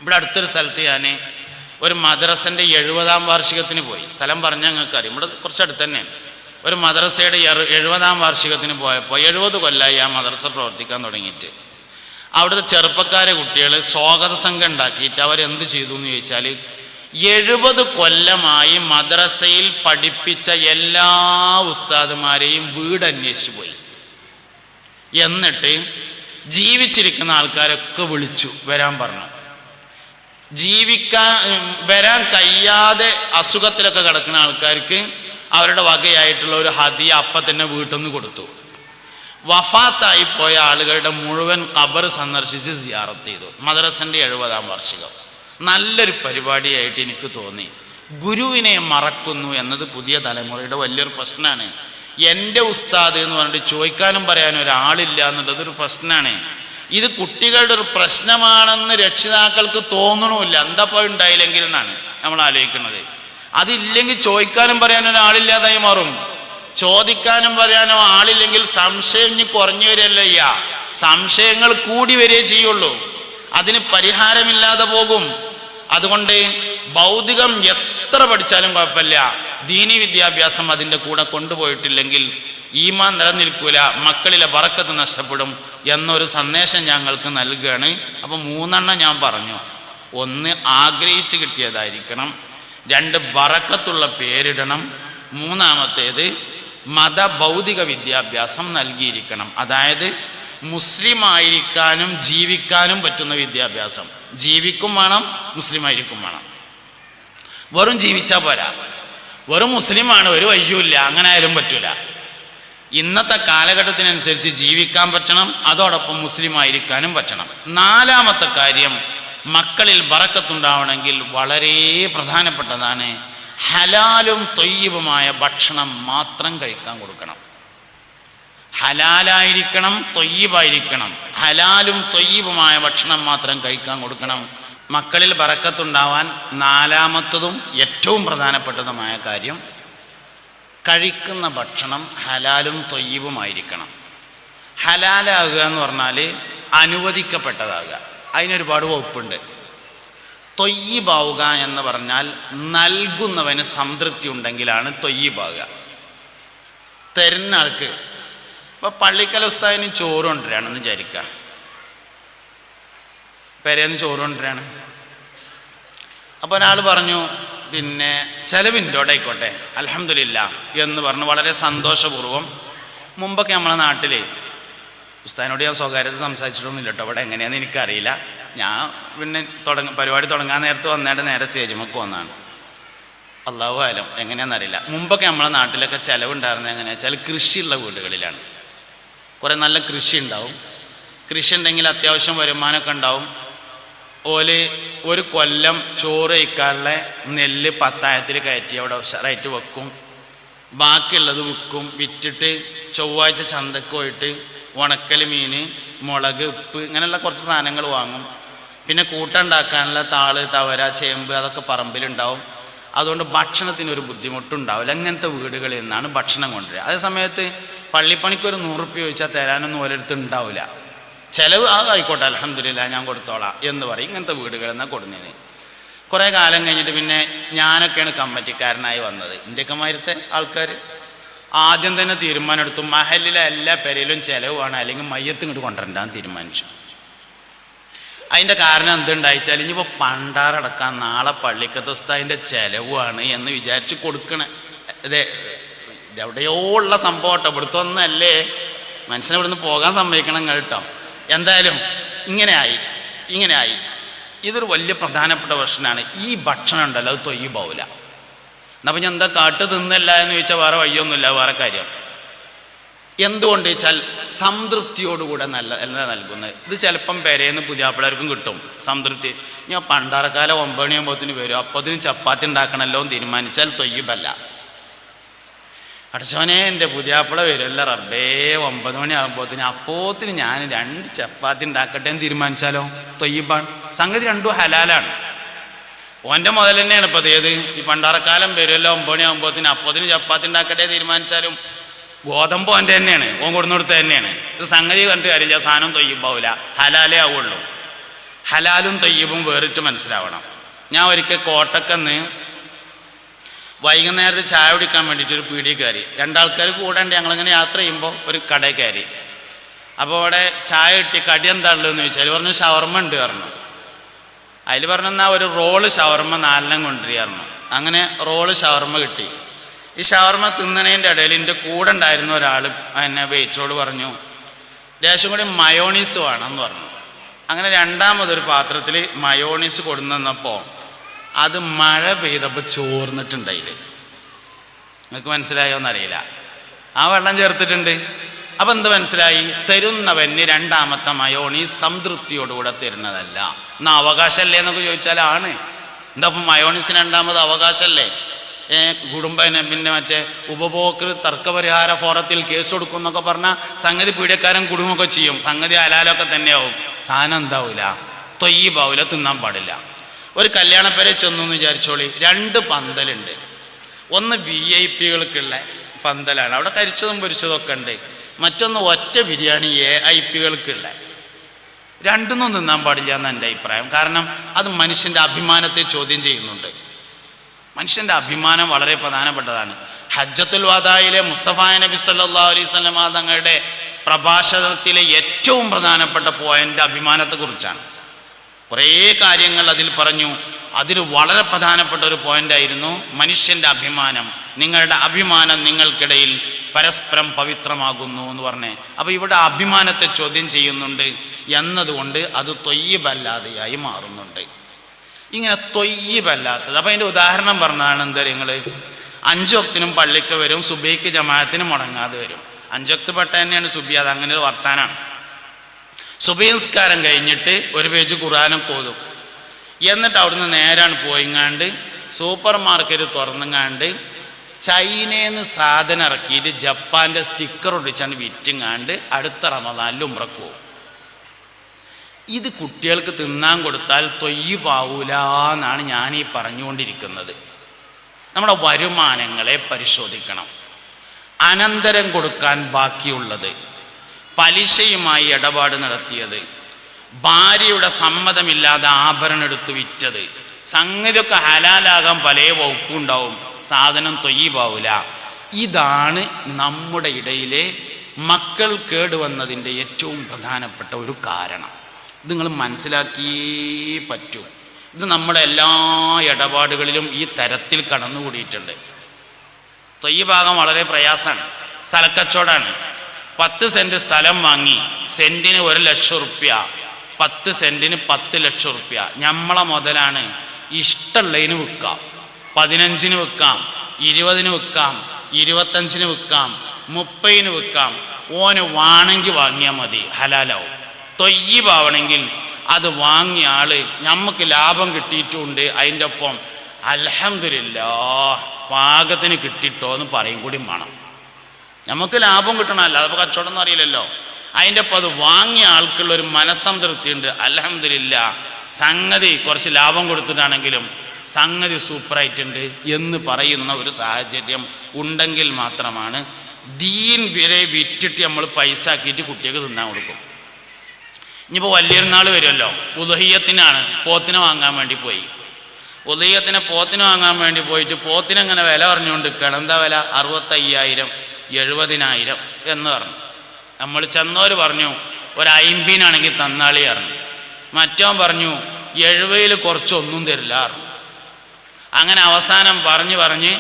ഇവിടെ അടുത്തൊരു സ്ഥലത്ത് ഞാൻ ഒരു മദ്രസൻ്റെ 70ാം വാർഷികത്തിന് പോയി. സ്ഥലം പറഞ്ഞാൽ നിങ്ങൾക്ക് അറിയാം, ഇവിടെ കുറച്ചടുത്ത് തന്നെയാണ്. ഒരു മദ്രസയുടെ 70ാം വാർഷികത്തിന് പോയപ്പോൾ 70 കൊല്ലമായി ആ മദ്രസ പ്രവർത്തിക്കാൻ തുടങ്ങിയിട്ട്. അവിടുത്തെ ചെറുപ്പക്കാരെ കുട്ടികൾ സ്വാഗത സംഘം ഉണ്ടാക്കിയിട്ട് അവരെന്ത് ചെയ്തു എന്ന് ചോദിച്ചാൽ 70 കൊല്ലമായി മദ്രസയിൽ പഠിപ്പിച്ച എല്ലാ ഉസ്താദുമാരെയും വീട് അന്വേഷിച്ചു പോയി. എന്നിട്ട് ജീവിച്ചിരിക്കുന്ന ആൾക്കാരൊക്കെ വിളിച്ചു വരാൻ പറഞ്ഞു. വരാൻ കഴിയാതെ അസുഖത്തിലൊക്കെ കിടക്കുന്ന ആൾക്കാർക്ക് അവരുടെ വകയായിട്ടുള്ള ഒരു ഹദിയ അപ്പം തന്നെ വീട്ടിൽ നിന്ന് കൊടുത്തു. വഫാത്തായി പോയ ആളുകളുടെ മുഴുവൻ ഖബർ സന്ദർശിച്ച് സിയാറത്ത് ചെയ്തു. മദ്രസൻ്റെ 70ാം വാർഷികം നല്ലൊരു പരിപാടിയായിട്ട് എനിക്ക് തോന്നി. ഗുരുവിനെ മറക്കുന്നു എന്നത് പുതിയ തലമുറയുടെ വലിയൊരു പ്രശ്നമാണ്. എൻ്റെ ഉസ്താദ് എന്ന് പറഞ്ഞിട്ട് ചോദിക്കാനും പറയാനും ഒരാളില്ല എന്നുള്ളതൊരു പ്രശ്നമാണ്. ഇത് കുട്ടികളുടെ ഒരു പ്രശ്നമാണെന്ന് രക്ഷിതാക്കൾക്ക് തോന്നണമില്ല. എന്താ പോയി ഉണ്ടായില്ലെങ്കിൽ എന്നാണ് നമ്മൾ ആലോചിക്കുന്നത്. അതില്ലെങ്കിൽ ചോദിക്കാനും പറയാനും ഒരാളില്ലാതായി മാറും. ചോദിക്കാനും പറയാനും ആളില്ലെങ്കിൽ സംശയം ഇനി കുറഞ്ഞു വരികയല്ല, സംശയങ്ങൾ കൂടി വരികയേ ചെയ്യുള്ളൂ. അതിന് പരിഹാരമില്ലാതെ പോകും. അതുകൊണ്ട് ഭൗതികം എത്ര പഠിച്ചാലും കുഴപ്പമില്ല, ദീനി വിദ്യാഭ്യാസം അതിൻ്റെ കൂടെ കൊണ്ടുപോയിട്ടില്ലെങ്കിൽ ഈമാൻ നിലനിൽക്കൂല, മക്കളിലെ ബറക്കത്ത് നഷ്ടപ്പെടും എന്നൊരു സന്ദേശം ഞങ്ങൾക്ക് നൽകുകയാണ്. അപ്പോൾ 3 ഞാൻ പറഞ്ഞു. 1 ആഗ്രഹിച്ച് കിട്ടിയതായിരിക്കണം, 2 ബറക്കത്തുള്ള പേരിടണം, 3ാമത്തേത് മതഭൗതിക വിദ്യാഭ്യാസം നൽകിയിരിക്കണം. അതായത് മുസ്ലിം ആയിരിക്കാനും ജീവിക്കാനും പറ്റുന്ന വിദ്യാഭ്യാസം. ജീവിക്കും വേണം, മുസ്ലിമായിരിക്കും വേണം. വെറും ജീവിച്ചാൽ പോരാ, വെറും മുസ്ലിമാണ് ഒരു വഴിയുമില്ല, അങ്ങനെ ആയാലും പറ്റൂല. ഇന്നത്തെ കാലഘട്ടത്തിനനുസരിച്ച് ജീവിക്കാൻ പറ്റണം, അതോടൊപ്പം മുസ്ലിം ആയിരിക്കാനും പറ്റണം. 4ാമത്തെ കാര്യം, മക്കളിൽ ബറക്കത്തുണ്ടാവണമെങ്കിൽ വളരെ പ്രധാനപ്പെട്ടതാണ് ഹലാലും തൊയ്യിബുമായ ഭക്ഷണം മാത്രം കഴിക്കാൻ കൊടുക്കണം. ഹലാലായിരിക്കണം, തൊയ്യിബായിരിക്കണം. ഹലാലും തൊയ്യിബുമായ ഭക്ഷണം മാത്രം കഴിക്കാൻ കൊടുക്കണം. മക്കളിൽ ബറക്കത്തുണ്ടാവാൻ 4ാമത്തതും ഏറ്റവും പ്രധാനപ്പെട്ടതുമായ കാര്യം കഴിക്കുന്ന ഭക്ഷണം ഹലാലും തൊയ്യിബുമായിരിക്കണം. ഹലാലാകുക എന്ന് പറഞ്ഞാൽ അനുവദിക്കപ്പെട്ടതാകുക, അതിനൊരുപാട് വകുപ്പുണ്ട്. തൊയ്യിബാവുക എന്ന് പറഞ്ഞാൽ നൽകുന്നവന് സംതൃപ്തി ഉണ്ടെങ്കിലാണ് തൊയ്യിബാവുക. തരുന്ന ആൾക്ക് ഇപ്പോൾ പള്ളിക്കൽ ഉസ്താദിന് ചോറ് കൊണ്ടുവരികയാണെന്ന് വിചാരിക്കുക, പെരേന്ന് ചോറ് കൊണ്ടുവരികയാണ്. അപ്പോൾ ഒരാൾ പറഞ്ഞു, പിന്നെ ചെലവിൻ്റെ ആയിക്കോട്ടെ അൽഹംദുലില്ലാ എന്ന് പറഞ്ഞു വളരെ സന്തോഷപൂർവ്വം. മുമ്പൊക്കെ നമ്മളെ നാട്ടിൽ ഉസ്താദിനോട് ഞാൻ സ്വകാര്യത സംസാരിച്ചിട്ടൊന്നുമില്ല കേട്ടോ, അവിടെ എങ്ങനെയാണെന്ന് എനിക്കറിയില്ല. ഞാൻ പിന്നെ പരിപാടി തുടങ്ങാൻ നേരത്ത് വന്നിട്ട് നേരെ സ്റ്റേജിലേക്ക് വന്നതാണ്. അല്ലാഹു ആലം എങ്ങനെയാണെന്നറിയില്ല. മുമ്പൊക്കെ നമ്മളെ നാട്ടിലൊക്കെ ചിലവുണ്ടായിരുന്നത് എങ്ങനെയാണെന്ന് വെച്ചാൽ കൃഷിയുള്ള വീടുകളിലാണ്. കുറേ നല്ല കൃഷി ഉണ്ടാവും. കൃഷി ഉണ്ടെങ്കിൽ അത്യാവശ്യം വരുമാനമൊക്കെ ഉണ്ടാവും. ഒരു കൊല്ലം ചോറ് കഴിക്കാനുള്ള നെല്ല് 10,000-ൽ കയറ്റി അവിടെ ഉഷാറായിട്ട് വെക്കും. ബാക്കിയുള്ളത് വിൽക്കും. വിറ്റിട്ട് ചൊവ്വാഴ്ച ചന്തക്ക് പോയിട്ട് ഉണക്കൽ മീൻ, മുളക്, ഉപ്പ് ഇങ്ങനെയുള്ള കുറച്ച് സാധനങ്ങൾ വാങ്ങും. പിന്നെ കൂട്ടുണ്ടാക്കാനുള്ള താള്, തവര, ചേമ്പ് അതൊക്കെ പറമ്പിലുണ്ടാവും. അതുകൊണ്ട് ഭക്ഷണത്തിനൊരു ബുദ്ധിമുട്ടുണ്ടാവില്ല. അങ്ങനത്തെ വീടുകളിൽ നിന്നാണ് ഭക്ഷണം കൊണ്ടുവരിക. അതേ സമയത്ത് പള്ളിപ്പണിക്കൊരു 100 റുപ്യ ചോദിച്ചാൽ തരാനൊന്നും ഓരോരുത്തർ ഉണ്ടാവില്ല. ചിലവ് ആയിക്കോട്ടെ അൽഹംദുലില്ലാ ഞാൻ കൊടുത്തോളാം എന്ന് പറയും. ഇങ്ങനത്തെ വീടുകളിൽ നിന്നാണ് കൊടുക്കുന്നത്. കുറേ കാലം കഴിഞ്ഞിട്ട് പിന്നെ ഞാനൊക്കെയാണ് കമ്മിറ്റിക്കാരനായി വന്നത്. ഇന്ത്യക്ക് മാരത്തെ ആൾക്കാർ ആദ്യം തന്നെ തീരുമാനമെടുത്തു, മഹലിലെ എല്ലാ പെരയിലും ചിലവാണ്, അല്ലെങ്കിൽ മയ്യത്ത് ഇങ്ങോട്ട് കൊണ്ടുവരണ്ടാന്ന് തീരുമാനിച്ചു. അതിൻ്റെ കാരണം എന്തുണ്ടായിച്ചാൽ ഇനിയിപ്പോൾ പണ്ടാറടക്കാൻ നാളെ പള്ളിക്കത്തെ ഉസ്താദിൻ്റെ ചിലവാണ് എന്ന് വിചാരിച്ച് കൊടുക്കണേ. ഇതെവിടെയോ ഉള്ള സംഭവം കേട്ടോ, ഇവിടുത്തെ ഒന്നല്ലേ, മനുഷ്യനെ ഇവിടുന്ന് പോകാൻ സമ്മതിക്കണം കേട്ടോ. എന്തായാലും ഇങ്ങനെയായി. ഇതൊരു വലിയ പ്രധാനപ്പെട്ട പ്രശ്നമാണ്. ഈ ഭക്ഷണം ഉണ്ടല്ലോ അത് തൊയ്യിബാവില്ല. എന്നപ്പോൾ ഞാൻ എന്താ കാട്ട് തിന്നല്ല എന്ന് ചോദിച്ചാൽ വേറെ വഴിയൊന്നുമില്ല, വേറെ കാര്യം. എന്തുകൊണ്ട് വെച്ചാൽ സംതൃപ്തിയോടുകൂടെ നല്ല നൽകുന്നത്. ഇത് ചിലപ്പം പെരേന്ന് പുതിയാപ്പിളർക്കും കിട്ടും സംതൃപ്തി. ഞാൻ പണ്ടാറക്കാലം 9 മണിയാകുമ്പോഴത്തേന് വരും, അപ്പോഴത്തേനും ചപ്പാത്തി ഉണ്ടാക്കണമല്ലോ എന്ന് തീരുമാനിച്ചാൽ തൊയ്യിബല്ല. അടച്ചോനെ എൻ്റെ പുതിയാപ്പിള വരുമല്ല റബ്ബേ 9 മണിയാകുമ്പോഴത്തേന്, അപ്പോഴത്തേന് ഞാൻ 2 ചപ്പാത്തി ഉണ്ടാക്കട്ടെ എന്ന് തീരുമാനിച്ചാലോ തൊയ്യിബാണ്. സംഗതി രണ്ടും ഹലാലാണ്. ഓൻ്റെ മുതൽ തന്നെയാണ് ഇപ്പോൾ ഏത് ഈ പണ്ടാറക്കാലം വരുമല്ലോ 9 മണിയാകുമ്പോഴത്തേന്, അപ്പോഴത്തേന് ചപ്പാത്തി ഉണ്ടാക്കട്ടെ തീരുമാനിച്ചാലും ഗോതമ്പ് ഓൻ്റെ തന്നെയാണ്, ഓൻ കൊടുന്നെടുത്ത് തന്നെയാണ്. ഇത് സംഗതി കണ്ടിട്ട് കാര്യമില്ല, സാധനം തൊയ്യിബാവില്ല, ഹലാലേ ആവുള്ളൂ. ഹലാലും തയ്യബും വേറിട്ട് മനസ്സിലാവണം. ഞാൻ ഒരിക്കൽ കോട്ടക്കന്ന് വൈകുന്നേരത്ത് ചായ കുടിക്കാൻ വേണ്ടിയിട്ട് ഒരു പീടിക കയറി. രണ്ടാൾക്കാർ കൂടേണ്ട. ഞങ്ങളിങ്ങനെ യാത്ര ചെയ്യുമ്പോൾ ഒരു കടയിൽ കയറി. അപ്പോൾ അവിടെ ചായ കിട്ടി. കടി എന്താ ഉള്ളതെന്ന് ചോദിച്ചാൽ പറഞ്ഞു ഷവർമ്മ ഉണ്ട് പറഞ്ഞു. അതിൽ പറഞ്ഞു എന്നാൽ ഒരു റോള് ഷവർമ്മ 4 കൊണ്ടുവരികയായിരുന്നു. അങ്ങനെ റോള് ഷവർമ്മ കിട്ടി. ഈ ഷവർമ്മ തിന്നണേൻ്റെ ഇടയിൽ എൻ്റെ കൂടെ ഉണ്ടായിരുന്ന ഒരാൾ എന്നെ വെയിറ്ററോട് പറഞ്ഞു ലേശം കൂടി മയോണീസ് വേണമെന്ന് പറഞ്ഞു. അങ്ങനെ രണ്ടാമതൊരു പാത്രത്തിൽ മയോണീസ് കൊണ്ടുവന്നപ്പോൾ അത് മഴ പെയ്തപ്പോൾ ചോർന്നിട്ടുണ്ടായില്ല. നിങ്ങൾക്ക് മനസ്സിലായോ എന്നറിയില്ല. ആ വെള്ളം ചേർത്തിട്ടുണ്ട്. അപ്പം എന്ത് മനസ്സിലായി? തരുന്നവന് രണ്ടാമത്തെ മയോണീസ് സംതൃപ്തിയോടുകൂടെ തരുന്നതല്ല. എന്നാൽ അവകാശമല്ലേ എന്നൊക്കെ ചോദിച്ചാൽ ആണ്. എന്താ അപ്പം മയോണീസിന് രണ്ടാമത് അവകാശമല്ലേ? പിന്നെ മറ്റേ ഉപഭോക്തൃ തർക്കപരിഹാര ഫോറത്തിൽ കേസ് കൊടുക്കും എന്നൊക്കെ പറഞ്ഞാൽ സംഗതി പീഡിയക്കാരൻ കുടുംബമൊക്കെ ചെയ്യും. സംഗതി ഹലാലൊക്കെ തന്നെയാവും. സാധനം എന്താവില്ല, തൊയ്യബാവില്ല, തിന്നാൻ പാടില്ല. ഒരു കല്യാണപ്പേരെ ചെന്നു എന്ന് വിചാരിച്ചോളി. 2 പന്തലുണ്ട്. ഒന്ന് VIP-കൾക്കുള്ള പന്തലാണ്, അവിടെ കരിച്ചതും പൊരിച്ചതൊക്കെ ഉണ്ട്. മറ്റൊന്ന് ഒറ്റ ബിരിയാണി AIP-കൾക്കുള്ള. രണ്ടൊന്നും തിന്നാൻ പാടില്ല എന്ന് എൻ്റെ അഭിപ്രായം. കാരണം അത് മനുഷ്യൻ്റെ അഭിമാനത്തെ ചോദ്യം ചെയ്യുന്നുണ്ട്. മനുഷ്യൻ്റെ അഭിമാനം വളരെ പ്രധാനപ്പെട്ടതാണ്. ഹജ്ജത്തുൽ വദായിലെ മുസ്തഫ നബി സല്ലല്ലാഹു അലൈഹി വസല്ലം തങ്ങളുടെ പ്രഭാഷണത്തിലെ ഏറ്റവും പ്രധാനപ്പെട്ട പോയിന്റ് അഭിമാനത്തെക്കുറിച്ചാണ്. കുറേ കാര്യങ്ങൾ അതിൽ പറഞ്ഞു. അതിൽ വളരെ പ്രധാനപ്പെട്ട ഒരു പോയിൻ്റായിരുന്നു മനുഷ്യൻ്റെ അഭിമാനം. നിങ്ങളുടെ അഭിമാനം നിങ്ങൾക്കിടയിൽ പരസ്പരം പവിത്രമാകുന്നു എന്ന് പറഞ്ഞേ. അപ്പോൾ ഇവിടെ അഭിമാനത്തെ ചോദ്യം ചെയ്യുന്നുണ്ട് എന്നതുകൊണ്ട് അത് തൊയ്യബല്ലാതെയായി മാറുന്നുണ്ട്. ഇങ്ങനെ തൊയ്യബല്ലാത്തത്. അപ്പോൾ അതിൻ്റെ ഉദാഹരണം പറഞ്ഞതാണ്. എന്താ നിങ്ങൾ 5 വക്തിനും പള്ളിക്ക് വരും, സുബൈക്ക് ജമാഅത്തിന് മുടങ്ങാതെ വരും. 5 വക്ത് പെട്ട തന്നെയാണ് സുബി. അത് അങ്ങനെ ഒരു വർത്താനാണ്. സുബഹി നിസ്കാരം കഴിഞ്ഞിട്ട് ഒരു പേജ് ഖുർആനൊക്കെ ഓതും. എന്നിട്ട് അവിടുന്ന് നേരാണ് പോയിങ്ങാണ്ട് സൂപ്പർ മാർക്കറ്റ് തുറന്നുങ്ങാണ്ട് ചൈനയിൽ നിന്ന് സാധനം ഇറക്കിയിട്ട് ജപ്പാൻ്റെ സ്റ്റിക്കർ ഒട്ടിച്ചാണ് വിറ്റുങ്ങാണ്ട് അടുത്ത റമദാനിൽ ഉംറക്ക് പോകും. ഇത് കുട്ടികൾക്ക് തിന്നാൻ കൊടുത്താൽ തൊയ്യബാവൂല എന്നാണ് ഞാൻ ഈ പറഞ്ഞുകൊണ്ടിരിക്കുന്നത്. നമ്മുടെ വരുമാനങ്ങളെ പരിശോധിക്കണം. അനന്തരം കൊടുക്കാൻ ബാക്കിയുള്ളത്, പലിശയുമായി ഇടപാട് നടത്തിയത്, ഭാര്യയുടെ സമ്മതമില്ലാതെ ആഭരണം എടുത്ത് വിറ്റത്, സംഗതിയൊക്കെ ഹലാലാകാൻ പല വകുപ്പുണ്ടാവും. സാധനം തൊയ്യബാവൂല. ഇതാണ് നമ്മുടെ ഇടയിലെ മക്കൾ കേടുവന്നതിൻ്റെ ഏറ്റവും പ്രധാനപ്പെട്ട ഒരു കാരണം. ഇത് നിങ്ങൾ മനസ്സിലാക്കിയേ പറ്റൂ. ഇത് നമ്മുടെ എല്ലാ ഇടപാടുകളിലും ഈ തരത്തിൽ കടന്നുകൂടിയിട്ടുണ്ട്. തൊയ്യബാകാൻ വളരെ പ്രയാസമാണ്. സ്ഥലക്കച്ചവടമാണ്. 10 സെൻറ്റ് സ്ഥലം വാങ്ങി സെൻറ്റിന് 1 ലക്ഷം റുപ്യ, 10 സെൻറ്റിന് 10 ലക്ഷം റുപ്യ. നമ്മളെ മുതലാണ്. ഇഷ്ടമുള്ളതിന് വിൽക്കാം. 15-ന് വിൽക്കാം, 20-ന് വിൽക്കാം, 25-ന് വിൽക്കാം, 30-ന് വിൽക്കാം. ഓന് വാണെങ്കിൽ വാങ്ങിയാൽ മതി, ഹലാലാവും. തൊയ്യബാവണമെങ്കിൽ അത് വാങ്ങിയ ആള് നമുക്ക് ലാഭം കിട്ടിയിട്ടുണ്ട്, അതിൻ്റെ ഒപ്പം അൽഹംദുലില്ലാഹ് പാകത്തിന് കിട്ടിയിട്ടോ എന്ന് പറയും കൂടി വേണം. നമുക്ക് ലാഭം കിട്ടണമല്ല, അതിപ്പോൾ കച്ചവടം ഒന്നും അറിയില്ലല്ലോ. അതിൻ്റെ ഒപ്പം അത് വാങ്ങിയ ആൾക്കുള്ളൊരു മനസ്സംതൃപ്തി ഉണ്ട്. അൽഹംദുലില്ലാഹ് സംഗതി കുറച്ച് ലാഭം കൊടുത്തിട്ടാണെങ്കിലും സംഗതി സൂപ്പറായിട്ടുണ്ട് എന്ന് പറയുന്ന ഒരു സാഹചര്യം ഉണ്ടെങ്കിൽ മാത്രമാണ് ദീൻ വരെ വിറ്റിട്ട് നമ്മൾ പൈസ ആക്കിയിട്ട് കുട്ടികൾക്ക് തിന്നാൻ കൊടുക്കും. ഇനിയിപ്പോൾ വലിയൊരുനാൾ വരുമല്ലോ, ഉദഹിയത്തിനാണ്. പോത്തിനെ വാങ്ങാൻ വേണ്ടി പോയി. പോത്തിന് വാങ്ങാൻ വേണ്ടി പോയിട്ട് പോത്തിനെങ്ങനെ വില പറഞ്ഞുകൊണ്ട് നിൽക്കുകയാണ്. എന്താ വില? 65,000, 70,000 എന്ന് പറഞ്ഞു. നമ്മൾ ചെന്നവർ പറഞ്ഞു ഒരു 50-നാണെങ്കിൽ തന്നാളി പറഞ്ഞു. മറ്റവൻ പറഞ്ഞു 70-ൽ കുറച്ചൊന്നും തരില്ല പറഞ്ഞു. അങ്ങനെ അവസാനം പറഞ്ഞ്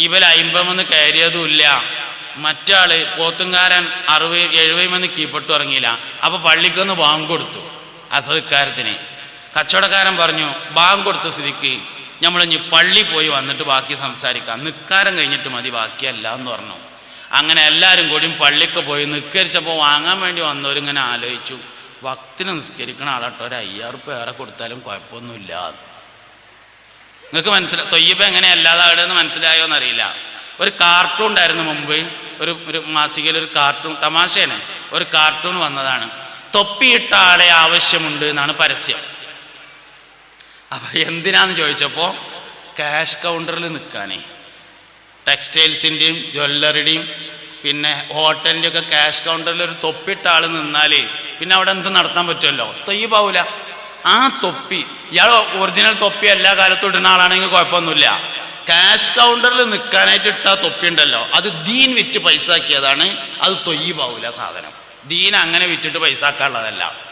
ഇവൽ 50 കയറിയതുമില്ല. മറ്റാള് പോത്തുംകാരൻ 60-70 കീഴ്പ്പെട്ടു ഇറങ്ങിയില്ല. അപ്പോൾ പള്ളിക്കൊന്ന് ബാങ്ക് കൊടുത്തു അസറിക്കാരത്തിന്. കച്ചവടക്കാരൻ പറഞ്ഞു ബാങ്ക് കൊടുത്ത സ്ഥിതിക്ക് നമ്മളിഞ്ഞ് പള്ളി പോയി വന്നിട്ട് ബാക്കി സംസാരിക്കാം, നിസ്കാരം കഴിഞ്ഞിട്ട് മതി, ബാക്കിയല്ല എന്ന് പറഞ്ഞു. അങ്ങനെ എല്ലാവരും കൂടിയും പള്ളിക്ക് പോയി നിസ്കരിച്ചപ്പോൾ വാങ്ങാൻ വേണ്ടി വന്നവരിങ്ങനെ ആലോചിച്ചു, വക്തിന് നിസ്കരിക്കണ ആളാട്ടോ, ഒരു 5,000 റുപ്യ ഏറെ കൊടുത്താലും കുഴപ്പമൊന്നുമില്ല. നിങ്ങൾക്ക് മനസ്സിലായി തൊയ്യബ എങ്ങനെ അല്ലാതാകണമെന്ന് മനസ്സിലായോ എന്നറിയില്ല. ഒരു കാർട്ടൂൺ ഉണ്ടായിരുന്നു മുമ്പ്, ഒരു മാസികയിൽ ഒരു കാർട്ടൂൺ, തമാശയാണ്, ഒരു കാർട്ടൂൺ വന്നതാണ്. തൊപ്പിയിട്ട ആളെ ആവശ്യമുണ്ട് എന്നാണ് പരസ്യം. അപ്പം എന്തിനാന്ന് ചോദിച്ചപ്പോൾ ക്യാഷ് കൗണ്ടറിൽ നിൽക്കാനേ. ടെക്സ്റ്റൈൽസിൻ്റെയും ജ്വല്ലറിയുടെയും പിന്നെ ഹോട്ടലിൻ്റെ ഒക്കെ ക്യാഷ് കൗണ്ടറിൽ ഒരു തൊപ്പിയിട്ട ആൾ നിന്നാൽ പിന്നെ അവിടെ എന്ത് നടത്താൻ പറ്റുമല്ലോ, തൊയ്യബാവൂല. ആ തൊപ്പി, ഇയാൾ ഒറിജിനൽ തൊപ്പി എല്ലാ കാലത്തും ഇടുന്ന ആളാണെങ്കിൽ കുഴപ്പമൊന്നുമില്ല. ക്യാഷ് കൗണ്ടറിൽ നിൽക്കാനായിട്ട് ഇട്ട തൊപ്പി ഉണ്ടല്ലോ, അത് ദീൻ വിറ്റ് പൈസ ആക്കിയതാണ്. അത് തൊയ്യബാവൂല സാധനം. ദീൻ അങ്ങനെ വിറ്റിട്ട് പൈസ ആക്കാനുള്ളതല്ല.